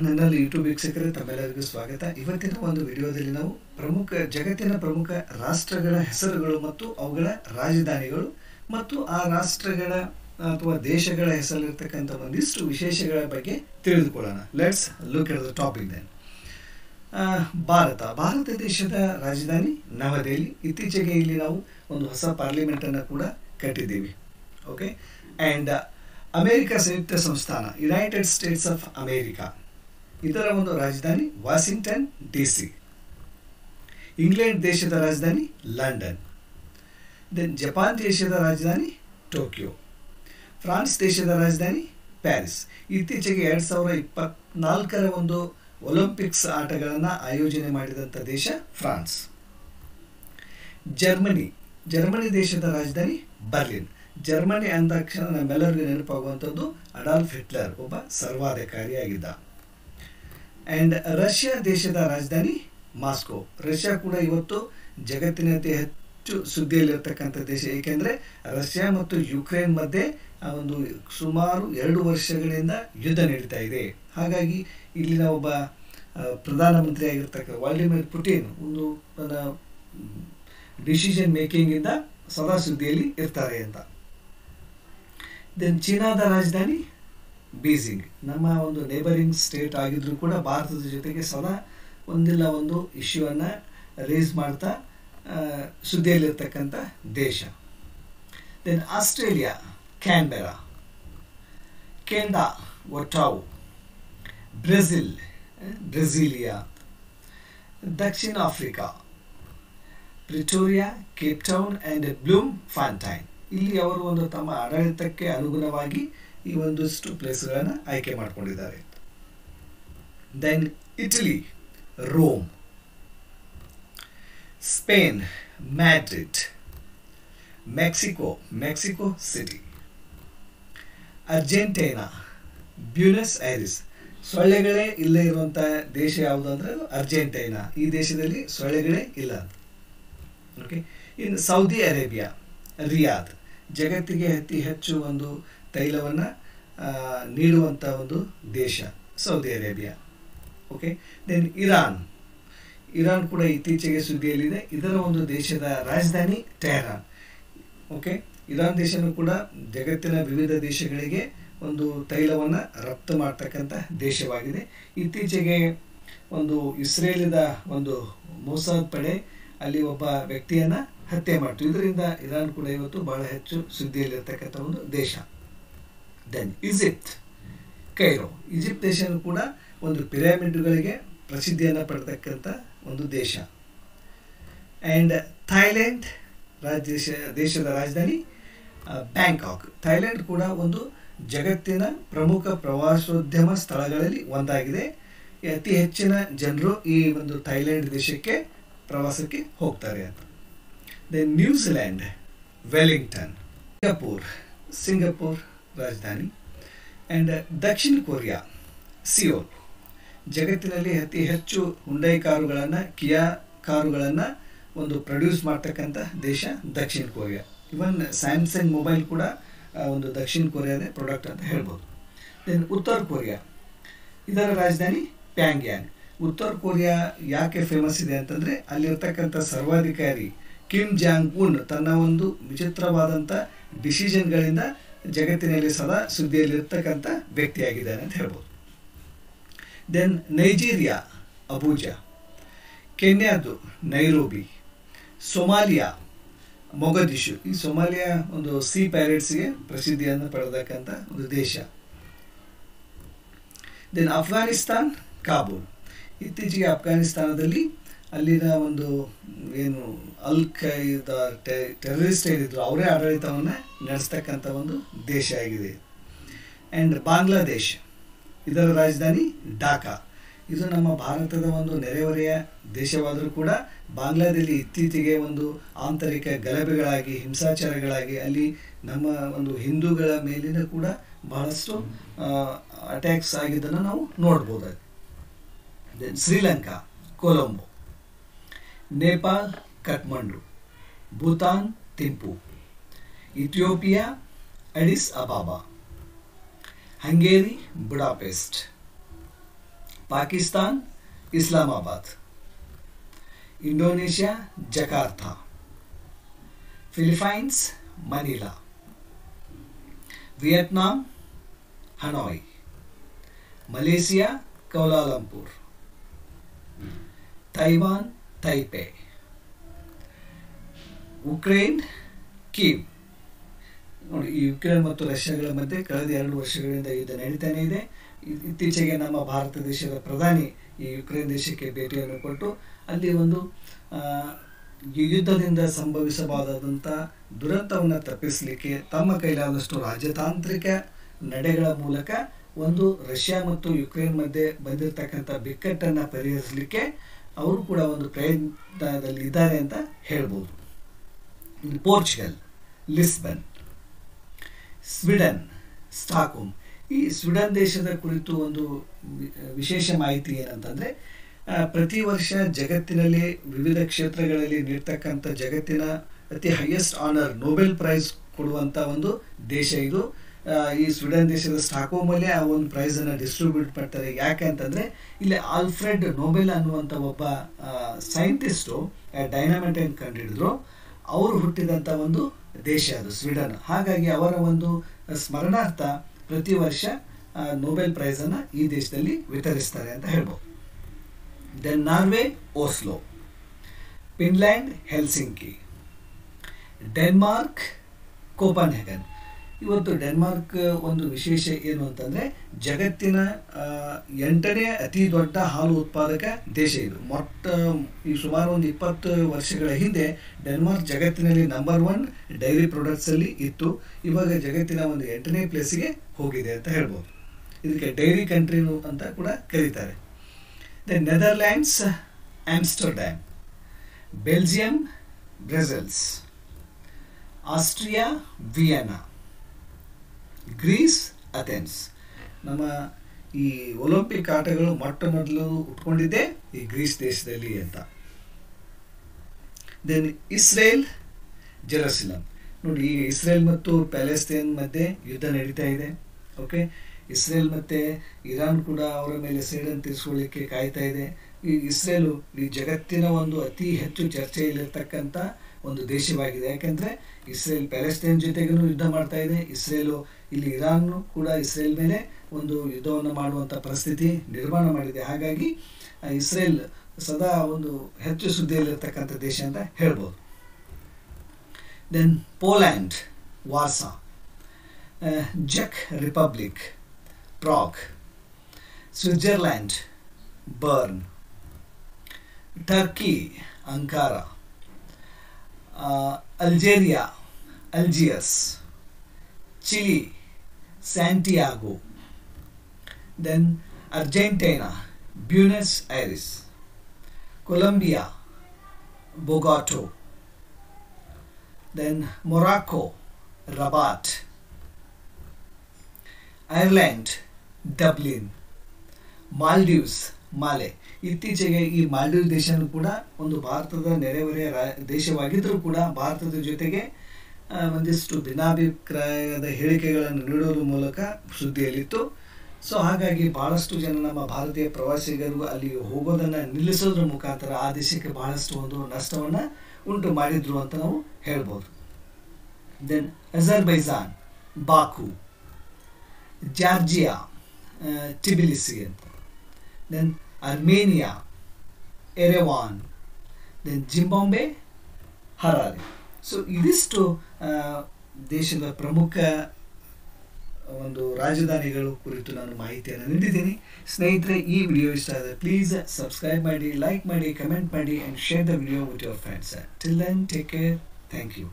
ನನ್ನಲ್ಲಿ ಯೂಟ್ಯೂಬ್ ವೀಕ್ಷಕರೇ ತಮ್ಮೆಲ್ಲರಿಗೂ ಸ್ವಾಗತ. ಇವತ್ತಿನ ಒಂದು ವಿಡಿಯೋದಲ್ಲಿ ನಾವು ಜಗತ್ತಿನ ಪ್ರಮುಖ ರಾಷ್ಟ್ರಗಳ ಹೆಸರುಗಳು ಮತ್ತು ಅವುಗಳ ರಾಜಧಾನಿಗಳು ಮತ್ತು ಆ ರಾಷ್ಟ್ರಗಳ ಅಥವಾ ದೇಶಗಳ ಹೆಸರಲ್ಲಿರ್ತಕ್ಕಂಥ ಒಂದಿಷ್ಟು ವಿಶೇಷಗಳ ಬಗ್ಗೆ ತಿಳಿದುಕೊಳ್ಳೋಣ. Let's look at the topic then. Bharat ದೇಶದ ರಾಜಧಾನಿ ನವದೆಹಲಿ. ಇತ್ತೀಚೆಗೆ ಇಲ್ಲಿ ನಾವು ಒಂದು ಹೊಸ ಪಾರ್ಲಿಮೆಂಟನ್ನು ಕೂಡ ಕಟ್ಟಿದ್ದೀವಿ. ಓಕೆ. ಆ್ಯಂಡ್ ಅಮೆರಿಕ ಸಂಯುಕ್ತ ಸಂಸ್ಥಾನ, ಯುನೈಟೆಡ್ ಸ್ಟೇಟ್ಸ್ ಆಫ್ ಅಮೇರಿಕಾ, ಇದರ ಒಂದು ರಾಜಧಾನಿ ವಾಷಿಂಗ್ಟನ್ DC. ಇಂಗ್ಲೆಂಡ್ ದೇಶದ ರಾಜಧಾನಿ ಲಂಡನ್. ದೆನ್ ಜಪಾನ್ ದೇಶದ ರಾಜಧಾನಿ ಟೋಕಿಯೋ. ಫ್ರಾನ್ಸ್ ದೇಶದ ರಾಜಧಾನಿ ಪ್ಯಾರಿಸ್. ಇತ್ತೀಚೆಗೆ 2024ರ ಒಂದು ಒಲಿಂಪಿಕ್ಸ್ ಆಟಗಳನ್ನು ಆಯೋಜನೆ ಮಾಡಿದಂಥ ದೇಶ ಫ್ರಾನ್ಸ್. ಜರ್ಮನಿ ದೇಶದ ರಾಜಧಾನಿ ಬರ್ಲಿನ್. ಜರ್ಮನಿ ಅಂದ ತಕ್ಷಣ ನಮ್ಮೆಲ್ಲರಿಗೂ ನೆನಪಾಗುವಂಥದ್ದು ಅಡಾಲ್ಫ್ ಹಿಟ್ಲರ್, ಒಬ್ಬ ಸರ್ವಾಧಿಕಾರಿಯಾಗಿದ್ದ. ಆ್ಯಂಡ್ ರಷ್ಯಾ ದೇಶದ ರಾಜಧಾನಿ ಮಾಸ್ಕೋ. ರಷ್ಯಾ ಕೂಡ ಇವತ್ತು ಜಗತ್ತಿನಂತೆ ಹೆಚ್ಚು ಸುದ್ದಿಯಲ್ಲಿರ್ತಕ್ಕಂಥ ದೇಶ, ಏಕೆಂದರೆ ರಷ್ಯಾ ಮತ್ತು ಯುಕ್ರೇನ್ ಮಧ್ಯೆ ಒಂದು ಸುಮಾರು 2 ವರ್ಷಗಳಿಂದ ಯುದ್ಧ ನಡೀತಾ ಇದೆ. ಹಾಗಾಗಿ ಇಲ್ಲಿನ ಒಬ್ಬ ಪ್ರಧಾನಮಂತ್ರಿ ಆಗಿರ್ತಕ್ಕ ವ್ಲಾದಿಮಿರ್ ಪುಟಿನ್ ಒಂದು ತನ್ನ ಡಿಸಿಷನ್ ಮೇಕಿಂಗಿಂದ ಸದಾ ಸುದ್ದಿಯಲ್ಲಿ ಇರ್ತಾರೆ ಅಂತ. ದೆನ್ ಚೀನಾದ ರಾಜಧಾನಿ ಬೀಜಿಂಗ್. ನಮ್ಮ ಒಂದು ನೇಬರಿಂಗ್ ಸ್ಟೇಟ್ ಆಗಿದ್ರೂ ಕೂಡ ಭಾರತದ ಜೊತೆಗೆ ಸದಾ ಒಂದಿಲ್ಲ ಒಂದು ಇಶ್ಯೂವನ್ನು ರೇಸ್ ಮಾಡ್ತಾ ಸುದ್ದಿಯಲ್ಲಿರ್ತಕ್ಕಂಥ ದೇಶ. Then Australia Canberra. Canada Ottawa. Brasilia. ದಕ್ಷಿಣ Africa Pretoria, Cape Town and Bloemfontein. ಇಲ್ಲಿ ಅವರು ಒಂದು ತಮ್ಮ ಆಡಳಿತಕ್ಕೆ ಅನುಗುಣವಾಗಿ ಈ ಒಂದಷ್ಟು ಪ್ಲೇಸ್ಗಳನ್ನು ಆಯ್ಕೆ ಮಾಡಿಕೊಂಡಿದ್ದಾರೆ. Then Italy Rome. Spain Madrid. Mexico City. Argentina Buenos Aires. ಸೊಳ್ಳೆಗಳೇ ಇಲ್ಲೇ ಇರುವಂಥ ದೇಶ ಯಾವುದು ಅಂದರೆ ಅದು ಅರ್ಜೆಂಟೈನಾ. ಈ ದೇಶದಲ್ಲಿ ಸೊಳ್ಳೆಗಳೇ ಇಲ್ಲ. ಓಕೆ. ಇನ್ನು ಸೌದಿ ಅರೇಬಿಯಾ ರಿಯಾದ್. ಜಗತ್ತಿಗೆ ಅತಿ ಹೆಚ್ಚು ಒಂದು ತೈಲವನ್ನು ನೀಡುವಂಥ ಒಂದು ದೇಶ Saudi Arabia. Okay. Then Iran ಕೂಡ ಇತ್ತೀಚೆಗೆ ಸುದ್ದಿಯಲ್ಲಿದೆ. ಇದರ ಒಂದು ದೇಶದ ರಾಜಧಾನಿ ಟೆಹರಾನ್. ಓಕೆ. ಇರಾನ್ ದೇಶನೂ ಕೂಡ ಜಗತ್ತಿನ ವಿವಿಧ ದೇಶಗಳಿಗೆ ಒಂದು ತೈಲವನ್ನು ರಫ್ತು ಮಾಡ್ತಕ್ಕಂಥ ದೇಶವಾಗಿದೆ. ಇತ್ತೀಚೆಗೆ ಒಂದು ಇಸ್ರೇಲಿನ ಒಂದು ಮೊಸಾದ್ ಪಡೆ ಅಲ್ಲಿ ಒಬ್ಬ ವ್ಯಕ್ತಿಯನ್ನು ಹತ್ಯೆ ಮಾಡಿತು. ಇದರಿಂದ ಇರಾನ್ ಕೂಡ ಇವತ್ತು ಬಹಳ ಹೆಚ್ಚು ಸುದ್ದಿಯಲ್ಲಿರ್ತಕ್ಕಂಥ ಒಂದು ದೇಶ. Then Cairo. ಈಜಿಪ್ಟ್ ದೇಶನೂ ಕೂಡ ಒಂದು ಪಿರಮಿಡ್ಗಳಿಗೆ ಪ್ರಸಿದ್ಧಿಯನ್ನು ಪಡೆತಕ್ಕಂಥ ಒಂದು ದೇಶ. ಆ್ಯಂಡ್ ಥೈಲ್ಯಾಂಡ್ ದೇಶದ ರಾಜಧಾನಿ ಬ್ಯಾಂಕಾಕ್. ಥೈಲ್ಯಾಂಡ್ ಕೂಡ ಒಂದು ಜಗತ್ತಿನ ಪ್ರಮುಖ ಪ್ರವಾಸೋದ್ಯಮ ಸ್ಥಳಗಳಲ್ಲಿ ಒಂದಾಗಿದೆ. ಅತಿ ಹೆಚ್ಚಿನ ಜನರು ಈ ಒಂದು ಥೈಲ್ಯಾಂಡ್ ದೇಶಕ್ಕೆ ಪ್ರವಾಸಕ್ಕೆ ಹೋಗ್ತಾರೆ ಅಂತ. Then New Zealand Wellington. ಸಿಂಗಪೂರ್ ರಾಜಧಾನಿ. ಆ್ಯಂಡ್ ದಕ್ಷಿಣ ಕೊರಿಯಾ ಸಿಯೋಲ್. ಜಗತ್ತಿನಲ್ಲಿ ಅತಿ ಹೆಚ್ಚು ಹುಂಡೈ ಕಾರುಗಳನ್ನು, ಕಿಯಾ ಕಾರುಗಳನ್ನು ಒಂದು ಪ್ರೊಡ್ಯೂಸ್ ಮಾಡ್ತಕ್ಕಂಥ ದೇಶ ದಕ್ಷಿಣ ಕೊರಿಯಾ. ಇವನ್ ಸ್ಯಾಮ್ಸಂಗ್ ಮೊಬೈಲ್ ಕೂಡ ಒಂದು ದಕ್ಷಿಣ ಕೊರಿಯಾದ ಪ್ರಾಡಕ್ಟ್ ಅಂತ ಹೇಳ್ಬೋದು. ದೆನ್ ಉತ್ತರ ಕೊರಿಯಾ. ಇದರ ರಾಜಧಾನಿ ಪ್ಯಾಂಗ್ಯಾಂಗ್. ಉತ್ತರ ಕೊರಿಯಾ ಯಾಕೆ ಫೇಮಸ್ ಇದೆ ಅಂತಂದರೆ ಅಲ್ಲಿರ್ತಕ್ಕಂಥ ಸರ್ವಾಧಿಕಾರಿ ಕಿಮ್ ಜಾಂಗ್ ಉನ್ ತನ್ನ ಒಂದು ವಿಚಿತ್ರವಾದಂಥ ಡಿಸಿಷನ್ಗಳಿಂದ ಜಗತ್ತಿನಲ್ಲಿ ಸದಾ ಸುದ್ದಿಯಲ್ಲಿರ್ತಕ್ಕಂಥ ವ್ಯಕ್ತಿಯಾಗಿದ್ದಾನೆ ಅಂತ ಹೇಳ್ಬೋದು. Then Nigeria Abuja. ಕೆನ್ಯಾದು ನೈರೋಬಿ. Somalia Mogadishu. ಈ ಸೊಮಾಲಿಯಾ ಒಂದು ಸೀ ಪೈರೇಟ್ಸ್ಗೆ ಪ್ರಸಿದ್ಧಿಯನ್ನು ಪಡೆದಕ್ಕಂಥ ಒಂದು ದೇಶ. ದೆನ್ ಅಫ್ಘಾನಿಸ್ತಾನ್ ಕಾಬೂಲ್. ಇತ್ತೀಚೆಗೆ ಅಫ್ಘಾನಿಸ್ತಾನದಲ್ಲಿ ಅಲ್ಲಿನ ಒಂದು ಏನು ಅಲ್ ಖೈದಾ ಟೆರರಿಸ್ಟ್ ಏನಿದ್ರು ಅವರೇ ಆಡಳಿತವನ್ನು ನಡೆಸ್ತಕ್ಕಂಥ ಒಂದು ದೇಶ ಆಗಿದೆ. ಆ್ಯಂಡ್ ಬಾಂಗ್ಲಾದೇಶ್. ಇದರ ರಾಜಧಾನಿ ಢಾಕಾ. ಇದು ನಮ್ಮ ಭಾರತದ ಒಂದು ನೆರೆಹೊರೆಯ ದೇಶವಾದರೂ ಕೂಡ ಬಾಂಗ್ಲಾದಲ್ಲಿ ಇತ್ತೀಚೆಗೆ ಒಂದು ಆಂತರಿಕ ಗಲಭೆಗಳಾಗಿ, ಹಿಂಸಾಚಾರಗಳಾಗಿ ಅಲ್ಲಿ ನಮ್ಮ ಒಂದು ಹಿಂದೂಗಳ ಮೇಲಿನ ಕೂಡ ಬಹಳಷ್ಟು ಅಟ್ಯಾಕ್ಸ್ ಆಗಿದ್ದನ್ನು ನಾವು ನೋಡ್ಬೋದಾಗಿದೆ. Then Sri Lanka Colombo. Nepal Kathmandu. Bhutan Thimphu. Ethiopia Addis Ababa. Hungary Budapest. Pakistan Islamabad, Indonesia Jakarta, Philippines Manila, Vietnam Hanoi, Malaysia Kuala Lumpur, Taiwan Taipei, Ukraine Kyiv. ನೋಡಿ, ಈ ಯುಕ್ರೇನ್ ಮತ್ತು ರಷ್ಯಾಗಳ ಮಧ್ಯೆ ಕಳೆದ 2 ವರ್ಷಗಳಿಂದ ಯುದ್ಧ ನಡೀತಾನೆ ಇದೆ. ಇತ್ತೀಚೆಗೆ ನಮ್ಮ ಭಾರತ ದೇಶದ ಪ್ರಧಾನಿ ಈ ಯುಕ್ರೇನ್ ದೇಶಕ್ಕೆ ಭೇಟಿಯನ್ನು ಕೊಟ್ಟು ಅಲ್ಲಿ ಒಂದು ಯುದ್ಧದಿಂದ ಸಂಭವಿಸಬಹುದಾದಂಥ ದುರಂತವನ್ನು ತಪ್ಪಿಸಲಿಕ್ಕೆ ತಮ್ಮ ಕೈಲಾದಷ್ಟು ರಾಜತಾಂತ್ರಿಕ ನಡೆಗಳ ಮೂಲಕ ಒಂದು ರಷ್ಯಾ ಮತ್ತು ಯುಕ್ರೇನ್ ಮಧ್ಯೆ ಬಂದಿರತಕ್ಕಂಥ ಬಿಕ್ಕಟ್ಟನ್ನು ಪರಿಹರಿಸಲಿಕ್ಕೆ ಅವರು ಕೂಡ ಒಂದು ಪ್ರಯತ್ನದಲ್ಲಿ ಇದ್ದಾರೆ ಅಂತ ಹೇಳ್ಬೋದು. Portugal Lisbon, Sweden Stockholm. ಈ ಸ್ವೀಡನ್ ದೇಶದ ಕುರಿತು ಒಂದು ವಿಶೇಷ ಮಾಹಿತಿ ಏನಂತಂದರೆ, ಪ್ರತಿ ವರ್ಷ ಜಗತ್ತಿನಲ್ಲಿ ವಿವಿಧ ಕ್ಷೇತ್ರಗಳಲ್ಲಿ ನೀಡ್ತಕ್ಕಂಥ ಜಗತ್ತಿನ ಅತಿ ಹೈಯೆಸ್ಟ್ ಆನರ್ ನೊಬೆಲ್ ಪ್ರೈಸ್ ಕೊಡುವಂಥ ಒಂದು ದೇಶ ಇದು. ಈ ಸ್ವೀಡನ್ ದೇಶದ ಸ್ಟಾಕ್ಹೋಮಲ್ಲೇ ಆ ಒಂದು ಪ್ರೈಸನ್ನು ಡಿಸ್ಟ್ರಿಬ್ಯೂಟ್ ಮಾಡ್ತಾರೆ. ಯಾಕೆ ಅಂತಂದರೆ, ಇಲ್ಲಿ ಆಲ್ಫ್ರೆಡ್ ನೊಬೆಲ್ ಅನ್ನುವಂಥ ಒಬ್ಬ ಸೈಂಟಿಸ್ಟು ಡೈನಮೈಟ್ ಅನ್ನು ಕಂಡುಹಿಡಿದ್ರು. ಅವರು ಹುಟ್ಟಿದಂಥ ಒಂದು ದೇಶ ಅದು ಸ್ವೀಡನ್. ಹಾಗಾಗಿ ಅವರ ಒಂದು ಸ್ಮರಣಾರ್ಥ ಪ್ರತಿ ವರ್ಷ ನೊಬೆಲ್ ಪ್ರೈಸನ್ನು ಈ ದೇಶದಲ್ಲಿ ವಿತರಿಸ್ತಾರೆ ಅಂತ ಹೇಳ್ಬೋದು. Then Norway Oslo, Finland Helsinki, Denmark Copenhagen. ಇವತ್ತು ಡೆನ್ಮಾರ್ಕ್ ಒಂದು ವಿಶೇಷ ಏನು ಅಂತಂದರೆ, ಜಗತ್ತಿನ 8ನೇ ಅತಿ ದೊಡ್ಡ ಹಾಲು ಉತ್ಪಾದಕ ದೇಶ ಇದು. ಈ ಸುಮಾರು ಒಂದು 20 ವರ್ಷಗಳ ಹಿಂದೆ ಡೆನ್ಮಾರ್ಕ್ ಜಗತ್ತಿನಲ್ಲಿ ನಂಬರ್ 1 ಡೈರಿ ಪ್ರಾಡಕ್ಟ್ಸಲ್ಲಿ ಇತ್ತು. ಇವಾಗ ಜಗತ್ತಿನ ಒಂದು 8ನೇ ಪ್ಲೇಸಿಗೆ ಹೋಗಿದೆ ಅಂತ ಹೇಳ್ಬೋದು. ಇದಕ್ಕೆ ಡೈರಿ ಕಂಟ್ರಿನು ಅಂತ ಕೂಡ ಕರೀತಾರೆ. Then Netherlands Amsterdam, Belgium Brussels, Austria Vienna, Greece Athens. ನಮ್ಮ ಈ ಒಲಿಂಪಿಕ್ ಆಟಗಳು ಮೊದಲು ಉಟ್ಕೊಂಡಿದ್ದೆ ಈ ಗ್ರೀಸ್ ದೇಶದಲ್ಲಿ ಅಂತ. Then Israel Jerusalem. ನೋಡಿ, ಈಗ ಇಸ್ರೇಲ್ ಮತ್ತು ಪ್ಯಾಲೆಸ್ತೈನ್ ಮಧ್ಯೆ ಯುದ್ಧ ನಡೀತಾ ಇದೆ. ಓಕೆ, ಇಸ್ರೇಲ್ ಮತ್ತು ಇರಾನ್ ಕೂಡ ಅವರ ಮೇಲೆ ಸೇಡನ್ನು ತೀರಿಸ್ಕೊಳ್ಳಿಕ್ಕೆ ಕಾಯ್ತಾ ಇದೆ. ಈ ಇಸ್ರೇಲು ಈ ಜಗತ್ತಿನ ಒಂದು ಅತಿ ಹೆಚ್ಚು ಚರ್ಚೆಯಲ್ಲಿರ್ತಕ್ಕಂಥ ಒಂದು ದೇಶವಾಗಿದೆ. ಯಾಕೆಂದರೆ ಇಸ್ರೇಲ್ ಪ್ಯಾಲೆಸ್ತೈನ್ ಜೊತೆಗೂ ಯುದ್ಧ ಮಾಡ್ತಾ ಇದೆ. ಇಸ್ರೇಲು ಇಲ್ಲಿ ಇರಾನ್ ಕೂಡ ಇಸ್ರೇಲ್ ಮೇಲೆ ಒಂದು ಯುದ್ಧವನ್ನು ಮಾಡುವಂಥ ಪರಿಸ್ಥಿತಿ ನಿರ್ಮಾಣ ಮಾಡಿದೆ. ಹಾಗಾಗಿ ಇಸ್ರೇಲ್ ಸದಾ ಒಂದು ಹೆಚ್ಚು ಸುದ್ದಿಯಲ್ಲಿರ್ತಕ್ಕಂಥ ದೇಶ ಅಂತ ಹೇಳ್ಬೋದು. ದೆನ್ ಪೋಲ್ಯಾಂಡ್ ವಾರ್ಸಾ, ಚೆಕ್ Republic Prague, Switzerland Bern, Turkey Ankara, Algeria Algiers, Chile Santiago, then Argentina Buenos Aires, Colombia Bogota, then Morocco Rabat, Ireland Dublin, Maldives Male. ಇತ್ತೀಚೆಗೆ ಈ ಮಾಲ್ಡೀವ್ ದೇಶನೂ ಕೂಡ ಒಂದು ಭಾರತದ ನೆರೆಹೊರೆಯ ದೇಶವಾಗಿದ್ದರೂ ಕೂಡ ಭಾರತದ ಜೊತೆಗೆ ಒಂದಿಷ್ಟು ಭಿನ್ನಾಭಿಪ್ರಾಯದ ಹೇಳಿಕೆಗಳನ್ನು ನೀಡೋದ್ರ ಮೂಲಕ ಸುದ್ದಿಯಲ್ಲಿತ್ತು. ಸೊ ಹಾಗಾಗಿ ಬಹಳಷ್ಟು ಜನ ನಮ್ಮ ಭಾರತೀಯ ಪ್ರವಾಸಿಗರು ಅಲ್ಲಿ ಹೋಗೋದನ್ನು ನಿಲ್ಲಿಸೋದ್ರ ಮುಖಾಂತರ ಆ ದೇಶಕ್ಕೆ ಬಹಳಷ್ಟು ಒಂದು ನಷ್ಟವನ್ನು ಉಂಟು ಮಾಡಿದ್ರು ಅಂತ ನಾವು ಹೇಳ್ಬೋದು. Then Azerbaijan Baku, Georgia Tbilisi ಅಂತ, then Armenia Yerevan, then Zimbabwe Harare. So ಇದಿಷ್ಟು ದೇಶದ ಪ್ರಮುಖ ಒಂದು ರಾಜಧಾನಿಗಳು ಕುರಿತು ನಾನು ಮಾಹಿತಿಯನ್ನು ನೀಡಿದ್ದೀನಿ. ಸ್ನೇಹಿತರೆ, ಈ ವಿಡಿಯೋ ಇಷ್ಟ ಆದರೆ ಪ್ಲೀಸ್ ಸಬ್ಸ್ಕ್ರೈಬ್ ಮಾಡಿ, ಲೈಕ್ ಮಾಡಿ, ಕಮೆಂಟ್ ಮಾಡಿ and share the video with your friends. Till then take care. Thank you.